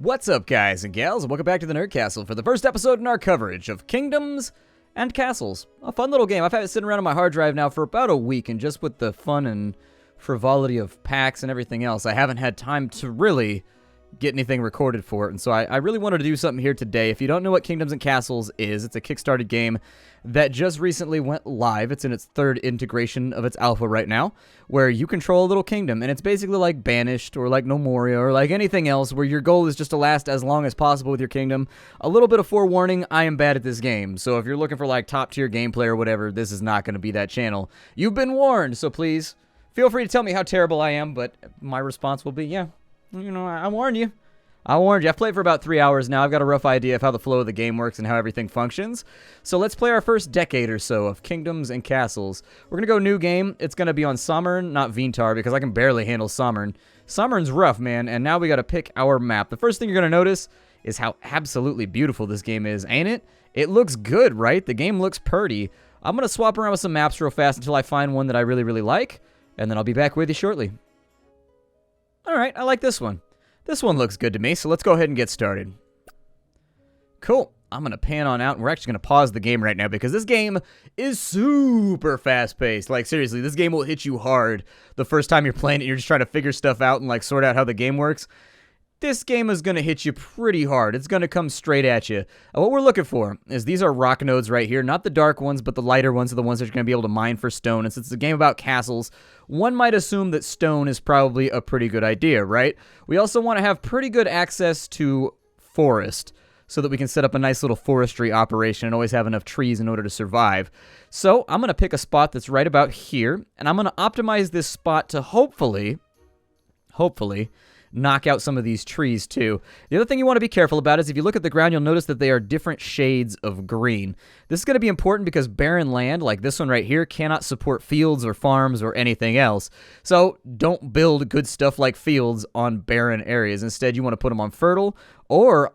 What's up, guys and gals, and welcome back to the Nerd Castle for the first episode in our coverage of Kingdoms and Castles. A fun little game. I've had it sitting around on my hard drive now for about a week, and just with the fun and frivolity of packs and everything else, I haven't had time to really get anything recorded for it, and so I really wanted to do something here today. If you don't know what Kingdoms and Castles is, it's a Kickstarted game that just recently went live. It's in its third integration of its alpha right now, where you control a little kingdom, and it's basically like Banished or like No Moria or like anything else where your goal is just to last as long as possible with your kingdom. A little bit of forewarning, I am bad at this game, so if you're looking for like top tier gameplay or whatever, this is not going to be that channel. You've been warned, so please feel free to tell me how terrible I am, but my response will be, yeah, you know, I warned you. I warned you. I've played for about 3 hours now. I've got a rough idea of how the flow of the game works and how everything functions. So let's play our first decade or so of Kingdoms and Castles. We're going to go new game. It's going to be on Sommern, not Vintar, because I can barely handle Sommern. Sommern's rough, man, and now we got to pick our map. The first thing you're going to notice is how absolutely beautiful this game is, ain't it? It looks good, right? The game looks purty. I'm going to swap around with some maps real fast until I find one that I really, really like, and then I'll be back with you shortly. All right, I like this one. This one looks good to me, so let's go ahead and get started. Cool. I'm going to pan on out, and we're actually going to pause the game right now because this game is super fast-paced. Like, seriously, this game will hit you hard the first time you're playing it. You're just trying to figure stuff out and, like, sort out how the game works. This game is going to hit you pretty hard. It's going to come straight at you. What we're looking for is these are rock nodes right here. Not the dark ones, but the lighter ones are the ones that you're going to be able to mine for stone. And since it's a game about castles, one might assume that stone is probably a pretty good idea, right? We also want to have pretty good access to forest so that we can set up a nice little forestry operation and always have enough trees in order to survive. So I'm going to pick a spot that's right about here, and I'm going to optimize this spot to hopefully knock out some of these trees too. The other thing you want to be careful about is if you look at the ground, you'll notice that they are different shades of green. This is going to be important because barren land, like this one right here, cannot support fields or farms or anything else. So don't build good stuff like fields on barren areas. Instead, you want to put them on fertile, or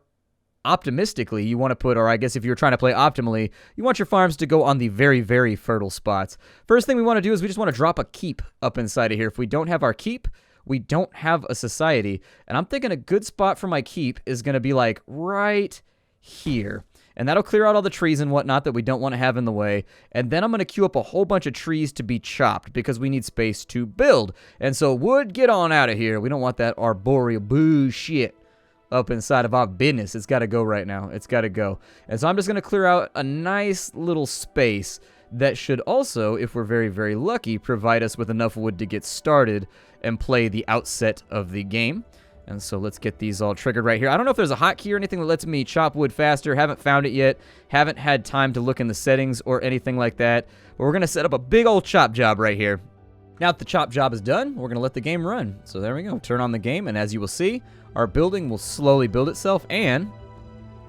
optimistically, you want to put, or I guess if you're trying to play optimally, you want your farms to go on the very, very fertile spots. First thing we want to do is we just want to drop a keep up inside of here. If we don't have our keep, we don't have a society, and I'm thinking a good spot for my keep is going to be like right here, and that'll clear out all the trees and whatnot that we don't want to have in the way, and then I'm going to queue up a whole bunch of trees to be chopped because we need space to build, and so wood, get on out of here. We don't want that arboreal bullshit up inside of our business. It's got to go right now. It's got to go, and so I'm just going to clear out a nice little space that should also, if we're very, very lucky, provide us with enough wood to get started and play the outset of the game. And so let's get these all triggered right here. I don't know if there's a hotkey or anything that lets me chop wood faster. Haven't found it yet. Haven't had time to look in the settings or anything like that. But we're going to set up a big old chop job right here. Now that the chop job is done, we're going to let the game run. So there we go. Turn on the game, and as you will see, our building will slowly build itself, and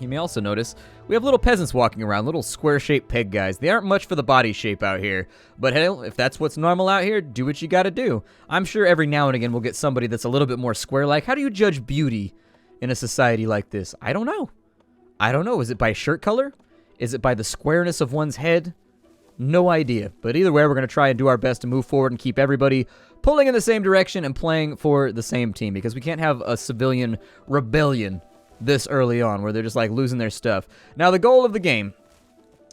you may also notice we have little peasants walking around, little square-shaped peg guys. They aren't much for the body shape out here, but hell, if that's what's normal out here, do what you gotta do. I'm sure every now and again we'll get somebody that's a little bit more square-like. How do you judge beauty in a society like this? I don't know. I don't know. Is it by shirt color? Is it by the squareness of one's head? No idea. But either way, we're going to try and do our best to move forward and keep everybody pulling in the same direction and playing for the same team, because we can't have a civilian rebellion this early on where they're just like losing their stuff. Now the goal of the game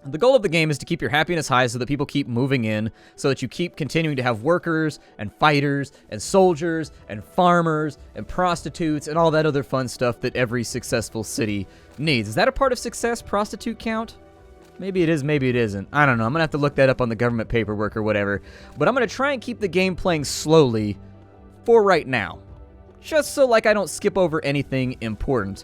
is to keep your happiness high so that people keep moving in, so that you keep continuing to have workers and fighters and soldiers and farmers and prostitutes and all that other fun stuff that every successful city needs. Is that a part of success, prostitute count? Maybe it is, maybe it isn't. I don't know. I'm going to have to look that up on the government paperwork or whatever. But I'm going to try and keep the game playing slowly for right now, just so like I don't skip over anything important.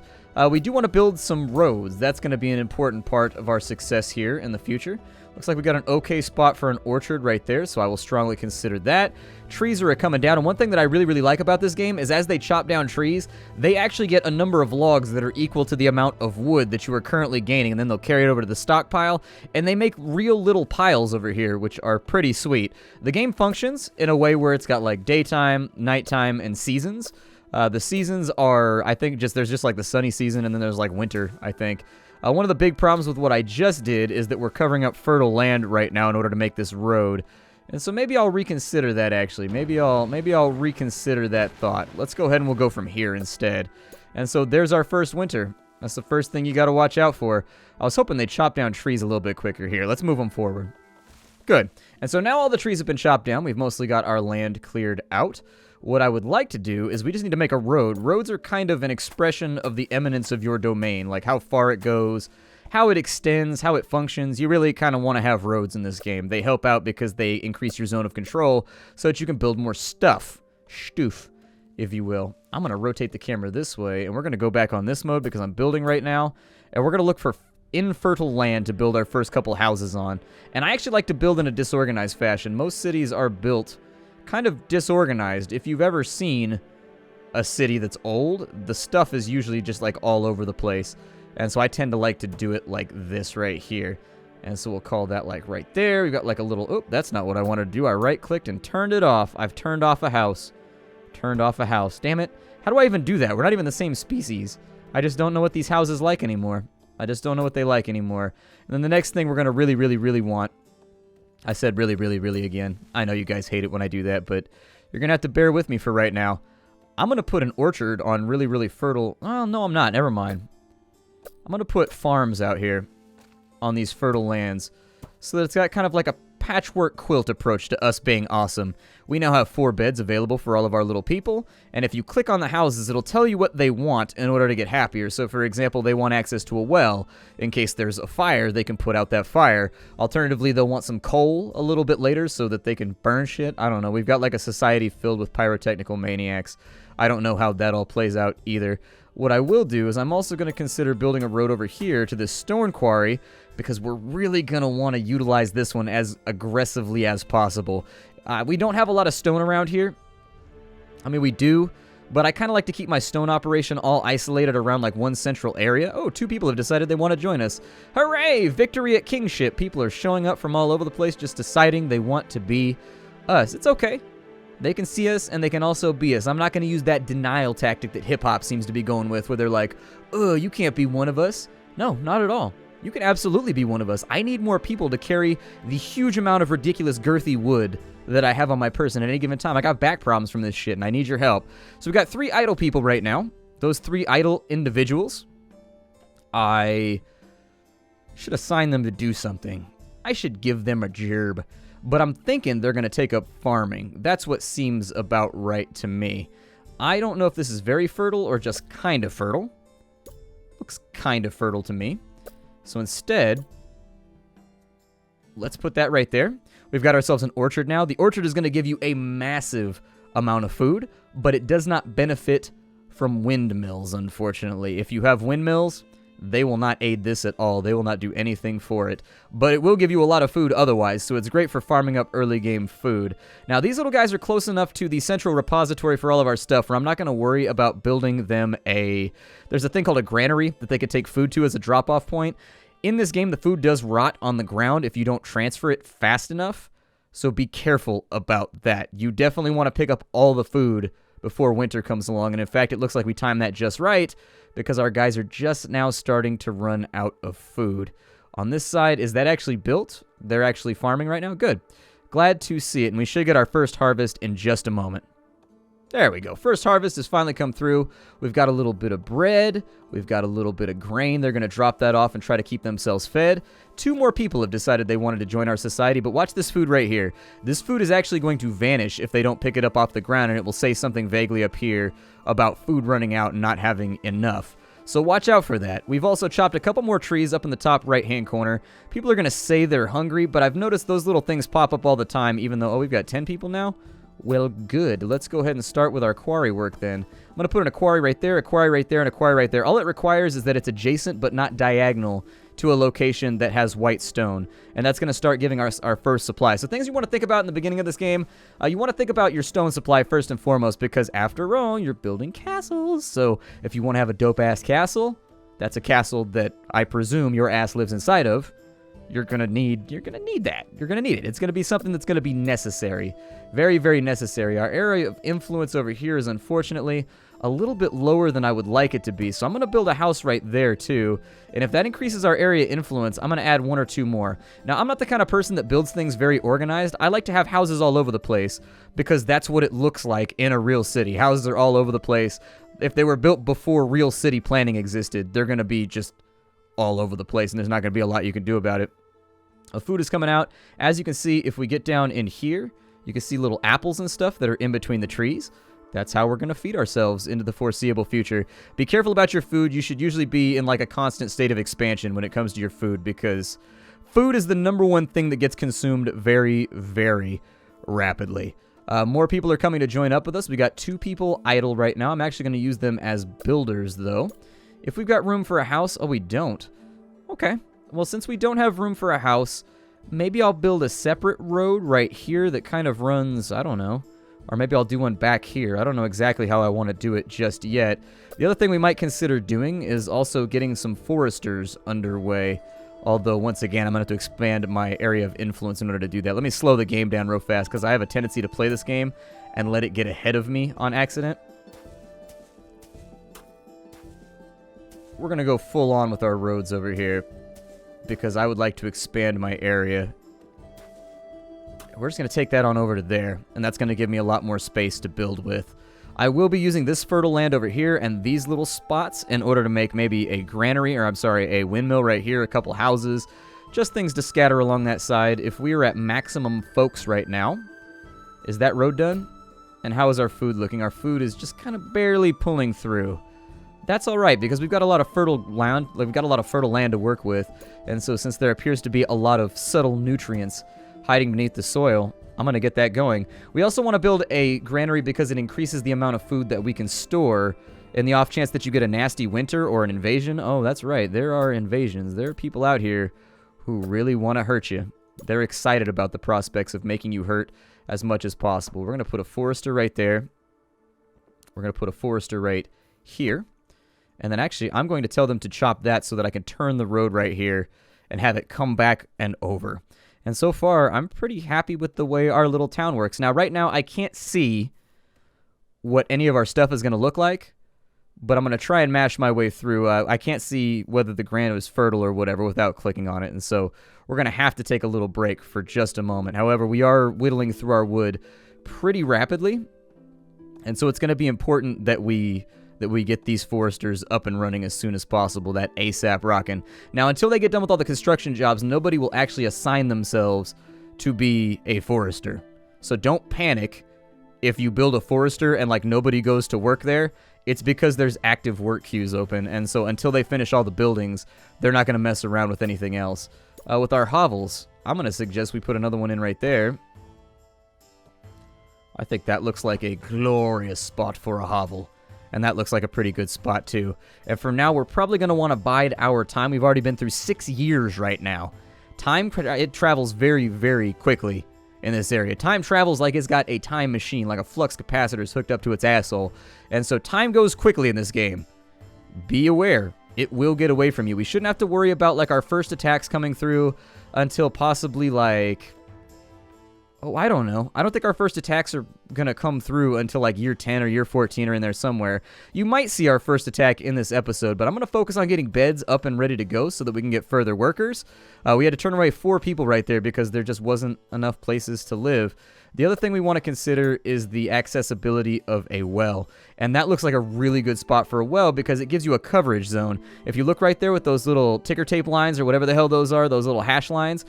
We do want to build some roads. That's going to be an important part of our success here in the future. Looks like we got an okay spot for an orchard right there, so I will strongly consider that. Trees are coming down, and one thing that I really, really like about this game is as they chop down trees, they actually get a number of logs that are equal to the amount of wood that you are currently gaining, and then they'll carry it over to the stockpile, and they make real little piles over here, which are pretty sweet. The game functions in a way where it's got like daytime, nighttime, and seasons. The seasons are, I think, there's just like the sunny season, and then there's like winter, I think. One of the big problems with what I just did is that we're covering up fertile land right now in order to make this road. And so maybe I'll reconsider that, actually. Maybe I'll reconsider that thought. Let's go ahead and we'll go from here instead. And so there's our first winter. That's the first thing you got to watch out for. I was hoping they'd chop down trees a little bit quicker here. Let's move them forward. Good. And so now all the trees have been chopped down. We've mostly got our land cleared out. What I would like to do is we just need to make a road. Roads are kind of an expression of the eminence of your domain, like how far it goes, how it extends, how it functions. You really kind of want to have roads in this game. They help out because they increase your zone of control so that you can build more stuff. Stoof, if you will. I'm going to rotate the camera this way, and we're going to go back on this mode because I'm building right now, and we're going to look for infertile land to build our first couple houses on. And I actually like to build in a disorganized fashion. Most cities are built kind of disorganized. If you've ever seen a city that's old, the stuff is usually just like all over the place. And so I tend to like to do it like this right here. And so we'll call that like right there. We've got like a little, oh, that's not what I wanted to do. I right-clicked and turned it off. I've turned off a house. Turned off a house. Damn it. How do I even do that? We're not even the same species. I just don't know what these houses like anymore. I just don't know what they like anymore. And then the next thing we're going to really, really, really want, I said really, really, really again. I know you guys hate it when I do that, but you're going to have to bear with me for right now. I'm going to put an orchard on really, really fertile... Oh, no, I'm not. Never mind. I'm going to put farms out here on these fertile lands so that it's got kind of like a patchwork quilt approach to us being awesome. We now have 4 beds available for all of our little people, and if you click on the houses, it'll tell you what they want in order to get happier. So, for example, they want access to a well. In case there's a fire, they can put out that fire. Alternatively, they'll want some coal a little bit later so that they can burn shit. I don't know. We've got like a society filled with pyrotechnical maniacs. I don't know how that all plays out either. What I will do is I'm also going to consider building a road over here to this stone quarry because we're really going to want to utilize this one as aggressively as possible. We don't have a lot of stone around here. I mean, we do, but I kind of like to keep my stone operation all isolated around like one central area. Oh, 2 people have decided they want to join us. Hooray! Victory at kingship. People are showing up from all over the place just deciding they want to be us. It's okay. They can see us, and they can also be us. I'm not going to use that denial tactic that hip-hop seems to be going with, where they're like, oh, you can't be one of us. No, not at all. You can absolutely be one of us. I need more people to carry the huge amount of ridiculous girthy wood that I have on my person at any given time. I got back problems from this shit, and I need your help. So we've got 3 idle people right now. Those 3 idle individuals, I should assign them to do something. I should give them a gerb. But I'm thinking they're going to take up farming. That's what seems about right to me. I don't know if this is very fertile or just kind of fertile. Looks kind of fertile to me. So instead, let's put that right there. We've got ourselves an orchard now. The orchard is going to give you a massive amount of food, but it does not benefit from windmills, unfortunately. If you have windmills, they will not aid this at all. They will not do anything for it. But it will give you a lot of food otherwise, so it's great for farming up early game food. Now, these little guys are close enough to the central repository for all of our stuff where I'm not going to worry about building them a... There's a thing called a granary that they could take food to as a drop-off point. In this game, the food does rot on the ground if you don't transfer it fast enough, so be careful about that. You definitely want to pick up all the food before winter comes along, and in fact, it looks like we timed that just right, because our guys are just now starting to run out of food. On this side, is that actually built? They're actually farming right now? Good. Glad to see it, and we should get our first harvest in just a moment. There we go. First harvest has finally come through. We've got a little bit of bread. We've got a little bit of grain. They're going to drop that off and try to keep themselves fed. 2 more people have decided they wanted to join our society, but watch this food right here. This food is actually going to vanish if they don't pick it up off the ground, and it will say something vaguely up here about food running out and not having enough. So watch out for that. We've also chopped a couple more trees up in the top right-hand corner. People are going to say they're hungry, but I've noticed those little things pop up all the time, even though, oh, we've got 10 people now? Well, good. Let's go ahead and start with our quarry work then. I'm going to put in a quarry right there, a quarry right there, and a quarry right there. All it requires is that it's adjacent but not diagonal to a location that has white stone. And that's going to start giving us our first supply. So things you want to think about in the beginning of this game, you want to think about your stone supply first and foremost, because after all, you're building castles. So if you want to have a dope-ass castle, that's a castle that I presume your ass lives inside of. You're going to need that. You're going to need it. It's going to be something that's going to be necessary. Very, very necessary. Our area of influence over here is unfortunately a little bit lower than I would like it to be. So I'm going to build a house right there too. And if that increases our area influence, I'm going to add 1 or 2 more. Now, I'm not the kind of person that builds things very organized. I like to have houses all over the place because that's what it looks like in a real city. Houses are all over the place. if they were built before real city planning existed, they're going to be just all over the place, and there's not going to be a lot you can do about it. Food is coming out. As you can see, if we get down in here, you can see little apples and stuff that are in between the trees. That's how we're going to feed ourselves into the foreseeable future. Be careful about your food. You should usually be in like a constant state of expansion when it comes to your food, because food is the #1 thing that gets consumed very, very rapidly. More people are coming to join up with us. We got 2 people idle right now. I'm actually going to use them as builders, though. If we've got room for a house... Oh, we don't. Okay. Well, since we don't have room for a house, maybe I'll build a separate road right here that kind of runs... I don't know. Or maybe I'll do one back here. I don't know exactly how I want to do it just yet. The other thing we might consider doing is also getting some foresters underway. Although, once again, I'm going to have to expand my area of influence in order to do that. Let me slow the game down real fast, because I have a tendency to play this game and let it get ahead of me on accident. We're going to go full on with our roads over here, because I would like to expand my area. We're just going to take that on over to there, and that's going to give me a lot more space to build with. I will be using this fertile land over here and these little spots in order to make maybe a granary, or I'm sorry, a windmill right here, a couple houses, just things to scatter along that side. If we are at maximum folks right now, is that road done? And how is our food looking? Our food is just kind of barely pulling through. That's all right, because we've got a lot of fertile land, to work with, and so since there appears to be a lot of subtle nutrients hiding beneath the soil, I'm going to get that going. We also want to build a granary because it increases the amount of food that we can store in the off chance that you get a nasty winter or an invasion. Oh, that's right. There are invasions. There are people out here who really want to hurt you. They're excited about the prospects of making you hurt as much as possible. We're going to put a forester right there. We're going to put a forester right here. And then actually, I'm going to tell them to chop that so that I can turn the road right here and have it come back and over. And so far, I'm pretty happy with the way our little town works. Now, right now, I can't see what any of our stuff is going to look like, but I'm going to try and mash my way through. I can't see whether the granite is fertile or whatever without clicking on it, and so we're going to have to take a little break for just a moment. However, we are whittling through our wood pretty rapidly, and so it's going to be important that we get these foresters up and running as soon as possible, that ASAP rockin'. Now, until they get done with all the construction jobs, nobody will actually assign themselves to be a forester. So don't panic if you build a forester and, like, nobody goes to work there. It's because there's active work queues open, and so until they finish all the buildings, they're not going to mess around with anything else. With our hovels, I'm going to suggest we put another one in right there. I think that looks like a glorious spot for a hovel. And that looks like a pretty good spot, too. And for now, we're probably going to want to bide our time. We've already been through 6 years right now. Time, it travels very, very quickly in this area. Time travels like it's got a time machine, like a flux capacitor is hooked up to its asshole. And so time goes quickly in this game. Be aware. It will get away from you. We shouldn't have to worry about, like, our first attacks coming through until possibly, like... Oh, I don't know. I don't think our first attacks are going to come through until like year 10 or year 14 or in there somewhere. You might see our first attack in this episode, but I'm going to focus on getting beds up and ready to go so that we can get further workers. We had to turn away 4 people right there because there just wasn't enough places to live. The other thing we want to consider is the accessibility of a well. And that looks like a really good spot for a well because it gives you a coverage zone. If you look right there with those little ticker tape lines or whatever the hell those are, those little hash lines,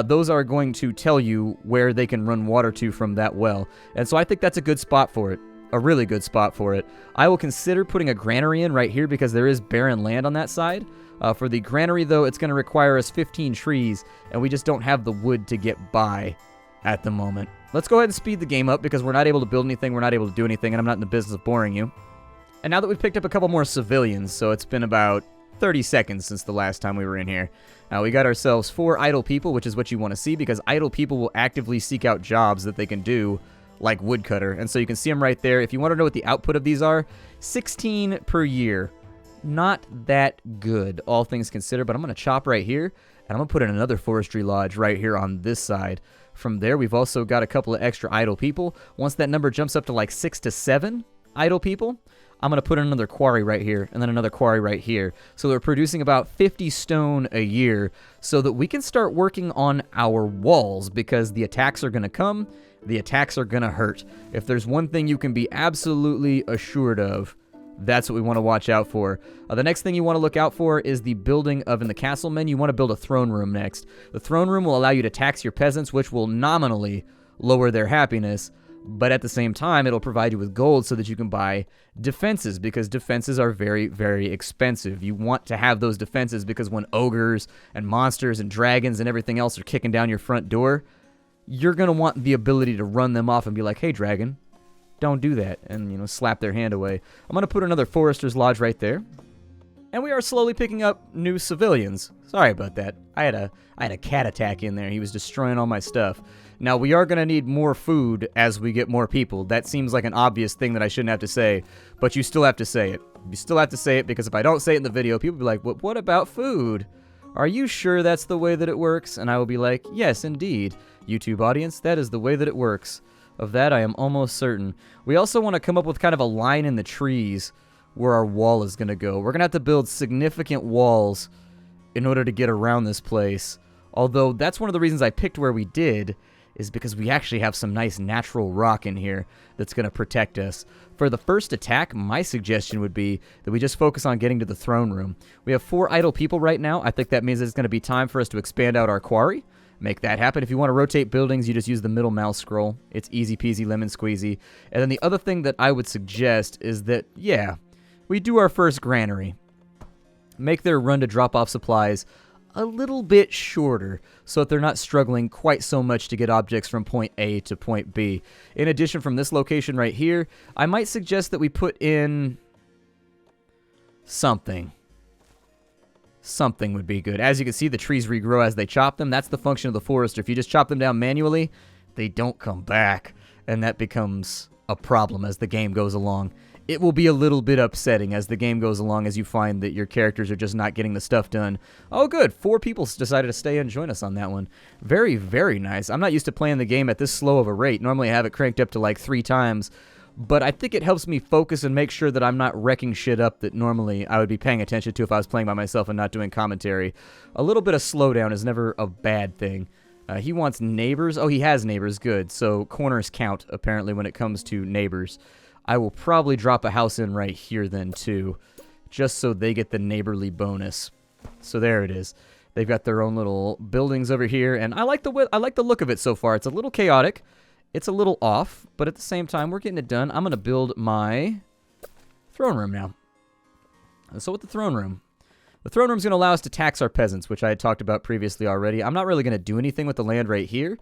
those are going to tell you where they can run water to from that well. And so I think that's a good spot for it. A really good spot for it. I will consider putting a granary in right here because there is barren land on that side. For the granary, though, it's going to require us 15 trees, and we just don't have the wood to get by at the moment. Let's go ahead and speed the game up because we're not able to build anything, we're not able to do anything, and I'm not in the business of boring you. And now that we've picked up a couple more civilians, so it's been about 30 seconds since the last time we were in here. We got ourselves 4 idle people, which is what you want to see because idle people will actively seek out jobs that they can do, like woodcutter. And so you can see them right there. If you want to know what the output of these are, 16 per year. Not that good, all things considered, but I'm going to chop right here, and I'm going to put in another forestry lodge right here on this side. From there, we've also got a couple of extra idle people. Once that number jumps up to like 6 to 7 idle people, I'm going to put in another quarry right here, and then another quarry right here. So we're producing about 50 stone a year so that we can start working on our walls because the attacks are going to come, the attacks are going to hurt. If there's one thing you can be absolutely assured of, That's what we want to watch out for. The next thing you want to look out for is the building of in the castle menu. You want to build a throne room next. The throne room will allow you to tax your peasants, which will nominally lower their happiness, but at the same time, it'll provide you with gold so that you can buy defenses, because defenses are very, very expensive. You want to have those defenses because when ogres and monsters and dragons and everything else are kicking down your front door, you're going to want the ability to run them off and be like, hey, dragon, don't do that, and, you know, slap their hand away. I'm going to put another Forester's Lodge right there. And we are slowly picking up new civilians. Sorry about that. I had a cat attack in there. He was destroying all my stuff. Now, we are going to need more food as we get more people. That seems like an obvious thing that I shouldn't have to say, but you still have to say it. You still have to say it, because if I don't say it in the video, people will be like, what about food? Are you sure that's the way that it works? And I will be like, yes, indeed. YouTube audience, that is the way that it works. Of that, I am almost certain. We also want to come up with kind of a line in the trees where our wall is going to go. We're going to have to build significant walls in order to get around this place. Although, that's one of the reasons I picked where we did, is because we actually have some nice natural rock in here that's going to protect us. For the first attack, my suggestion would be that we just focus on getting to the throne room. We have 4 idle people right now. I think that means it's going to be time for us to expand out our quarry. Make that happen. If you want to rotate buildings, you just use the middle mouse scroll. It's easy peasy lemon squeezy. And then the other thing that I would suggest is that, yeah, we do our first granary. Make their run to drop off supplies a little bit shorter so that they're not struggling quite so much to get objects from point A to point B. In addition, from this location right here, I might suggest that we put in something. Something would be good. As you can see, the trees regrow as they chop them. That's the function of the forester. If you just chop them down manually, they don't come back, and that becomes a problem as the game goes along. It will be a little bit upsetting as the game goes along, as you find that your characters are just not getting the stuff done. Oh, good. 4 people decided to stay and join us on that one. Very, very nice. I'm not used to playing the game at this slow of a rate. Normally I have it cranked up to like 3 times, but I think it helps me focus and make sure that I'm not wrecking shit up that normally I would be paying attention to if I was playing by myself and not doing commentary. A little bit of slowdown is never a bad thing. He wants neighbors. Oh, he has neighbors. Good. So corners count, apparently, when it comes to neighbors. I will probably drop a house in right here then, too, just so they get the neighborly bonus. So there it is. They've got their own little buildings over here, and I like the look of it so far. It's a little chaotic. It's a little off, but at the same time, we're getting it done. I'm going to build my throne room now. And so with the throne room is going to allow us to tax our peasants, which I had talked about previously already. I'm not really going to do anything with the land right here.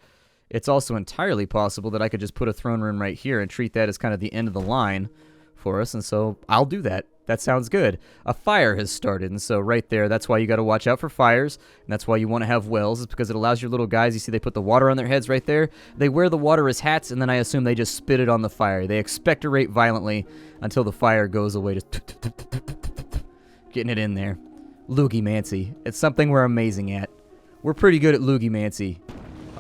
It's also entirely possible that I could just put a throne room right here and treat that as kind of the end of the line for us, and so I'll do that. That sounds good. A fire has started, and so right there, that's why you got to watch out for fires, and that's why you want to have wells, is because it allows your little guys, you see they put the water on their heads right there, they wear the water as hats, and then I assume they just spit it on the fire. They expectorate violently until the fire goes away, just getting it in there. Loogie-mancy. It's something we're amazing at. We're pretty good at loogie-mancy.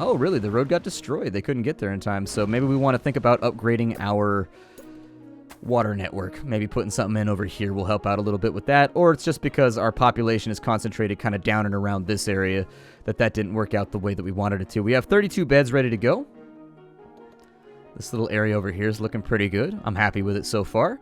Oh, really? The road got destroyed. They couldn't get there in time, so maybe we want to think about upgrading our water network. Maybe putting something in over here will help out a little bit with that, or it's just because our population is concentrated kind of down and around this area that didn't work out the way that we wanted it to. We have 32 beds ready to go. This little area over here is looking pretty good. I'm happy with it so far.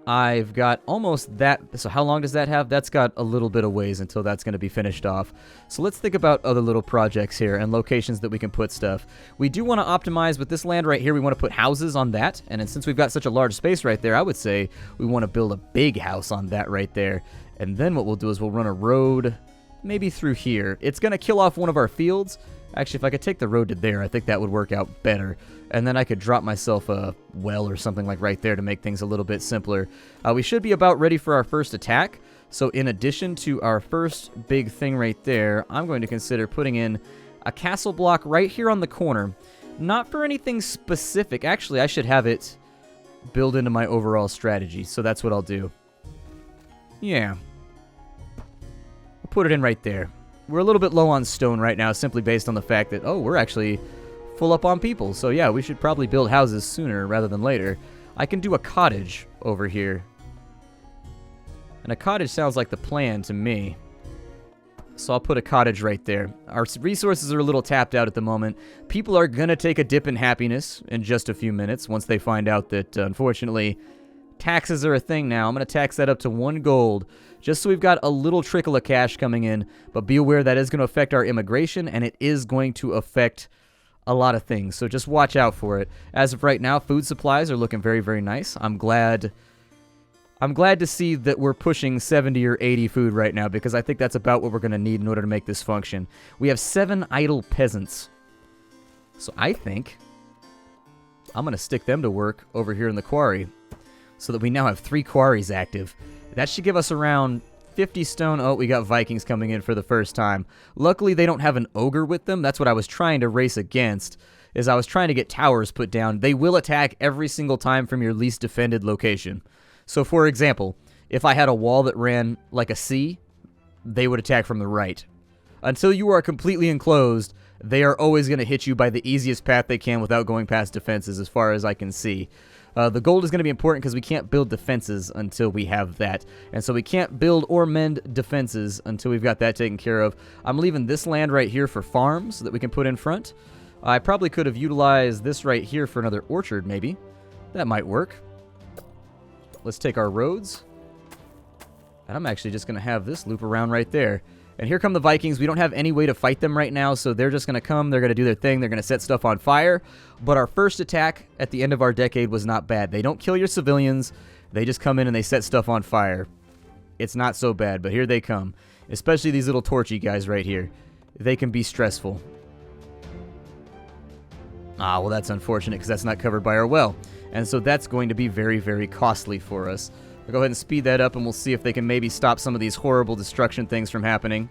I've got almost that. So how long does that have? That's got a little bit of ways until that's going to be finished off. So let's think about other little projects here and locations that we can put stuff. We do want to optimize with this land right here. We want to put houses on that. And then since we've got such a large space right there, I would say we want to build a big house on that right there. And then what we'll do is we'll run a road maybe through here. It's going to kill off one of our fields. Actually, if I could take the road to there, I think that would work out better. And then I could drop myself a well or something like right there to make things a little bit simpler. We should be about ready for our first attack. So in addition to our first big thing right there, I'm going to consider putting in a castle block right here on the corner. Not for anything specific. Actually, I should have it build into my overall strategy. So that's what I'll do. Yeah. I'll put it in right there. We're a little bit low on stone right now, simply based on the fact that, oh, we're actually full up on people. So yeah, we should probably build houses sooner rather than later. I can do a cottage over here. And a cottage sounds like the plan to me. So I'll put a cottage right there. Our resources are a little tapped out at the moment. People are going to take a dip in happiness in just a few minutes once they find out that, unfortunately, taxes are a thing now. I'm going to tax that up to 1 gold, just so we've got a little trickle of cash coming in. But be aware that is going to affect our immigration, and it is going to affect a lot of things. So just watch out for it. As of right now, food supplies are looking very, very nice. I'm glad to see that we're pushing 70 or 80 food right now, because I think that's about what we're going to need in order to make this function. We have 7 idle peasants. So I think I'm going to stick them to work over here in the quarry, so that we now have 3 quarries active. That should give us around 50 stone. Oh, we got Vikings coming in for the first time. Luckily, they don't have an ogre with them. That's what I was trying to race against, is I was trying to get towers put down. They will attack every single time from your least defended location. So, for example, if I had a wall that ran like a C, they would attack from the right. Until you are completely enclosed, they are always going to hit you by the easiest path they can without going past defenses, as far as I can see. The gold is going to be important because we can't build defenses until we have that. And so we can't build or mend defenses until we've got that taken care of. I'm leaving this land right here for farms that we can put in front. I probably could have utilized this right here for another orchard, maybe. That might work. Let's take our roads. And I'm actually just going to have this loop around right there. And here come the Vikings. We don't have any way to fight them right now, so they're just going to come. They're going to do their thing. They're going to set stuff on fire. But our first attack at the end of our decade was not bad. They don't kill your civilians. They just come in and they set stuff on fire. It's not so bad, but here they come. Especially these little torchy guys right here. They can be stressful. Ah, well, that's unfortunate because that's not covered by our well. And so that's going to be very, very costly for us. We'll go ahead and speed that up, and we'll see if they can maybe stop some of these horrible destruction things from happening.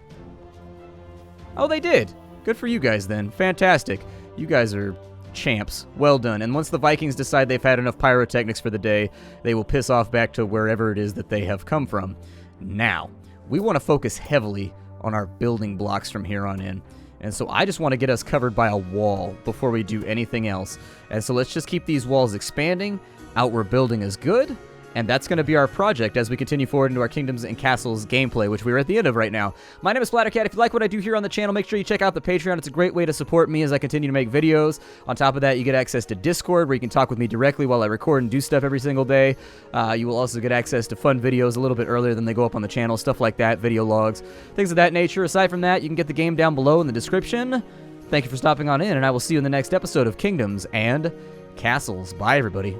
Oh, they did. Good for you guys, then. Fantastic. You guys are champs. Well done. And once the Vikings decide they've had enough pyrotechnics for the day, they will piss off back to wherever it is that they have come from. Now, we want to focus heavily on our building blocks from here on in. And so I just want to get us covered by a wall before we do anything else. And so let's just keep these walls expanding. Outward building is good. And that's going to be our project as we continue forward into our Kingdoms and Castles gameplay, which we're at the end of right now. My name is Splattercat. If you like what I do here on the channel, make sure you check out the Patreon. It's a great way to support me as I continue to make videos. On top of that, you get access to Discord, where you can talk with me directly while I record and do stuff every single day. You will also get access to fun videos a little bit earlier than they go up on the channel, stuff like that, video logs, things of that nature. Aside from that, you can get the game down below in the description. Thank you for stopping on in, and I will see you in the next episode of Kingdoms and Castles. Bye, everybody.